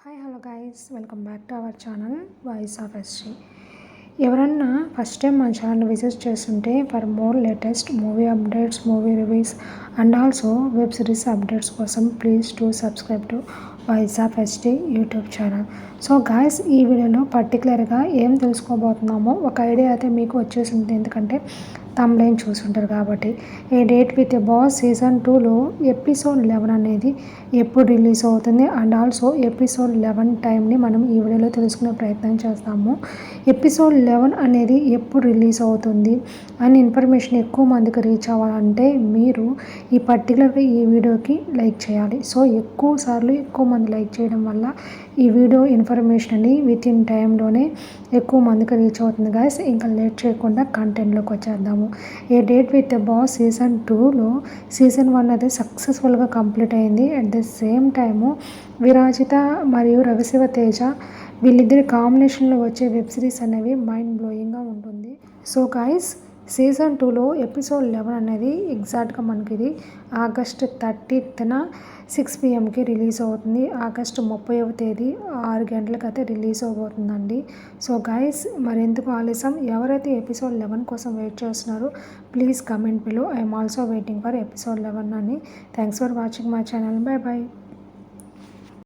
Hi hello guys welcome back to our channel voice of SG. ఎవరన్నా first time మన channel visit చేస్తుంటే for more latest movie updates, movie reviews and also web series updates కోసం please to subscribe to voice of SG YouTube channel. So guys, ఈ వీడియోలో పర్టికులర్గా ఏం తెలుసుకోబోతున్నామో ఒక idea అయితే మీకు వచ్చేసింది, ఎందుకంటే తమ్లైన్ చూసుంటారు కాబట్టి. A date with a boss season 2లో ఎపిసోడ్ 11 అనేది ఎప్పుడు రిలీజ్ అవుతుంది అండ్ ఆల్సో ఎపిసోడ్ 11 టైంని మనం ఈ వీడియోలో తెలుసుకునే ప్రయత్నం చేస్తాము. ఎపిసోడ్ 11 అనేది ఎప్పుడు రిలీజ్ అవుతుంది అని ఇన్ఫర్మేషన్ ఎక్కువ మందికి రీచ్ అవ్వాలంటే మీరు ఈ పర్టికులర్గా ఈ వీడియోకి లైక్ చేయాలి. సో ఎక్కువ మంది లైక్ చేయడం వల్ల ఈ వీడియో ఇన్ఫర్మేషన్ అని విత్ ఇన్ టైంలోనే ఎక్కువ మందికి రీచ్ అవుతుంది గాయస్. ఇంకా లేట్ చేయకుండా కంటెంట్లోకి వచ్చేద్దాము. A date with a boss season 2లో సీజన్ 1 అయితే సక్సెస్ఫుల్గా కంప్లీట్ అయింది. At the same time Virajita మరియు రవిశివ తేజ వీళ్ళిద్దరి కాంబినేషన్లో వచ్చే వెబ్ సిరీస్ అనేవి మైండ్ బ్లోయింగ్గా ఉంటుంది. సో గాయస్, సీజన్ 2లో ఎపిసోడ్ 11 అనేది ఎగ్జాక్ట్గా మనకి ఇది ఆగస్ట్ 30న 6 PM రిలీజ్ అవుతుంది. ఆగస్టు 30వ తేదీ 6 గంటలకు అయితే రిలీజ్ అవబోతుందండి. సో గాయస్, మరెందుకు ఆలస్యం, ఎవరైతే ఎపిసోడ్ 11 కోసం వెయిట్ చేస్తున్నారో please comment below. I'm also waiting for episode 11 అని. Thanks for watching my channel. By by.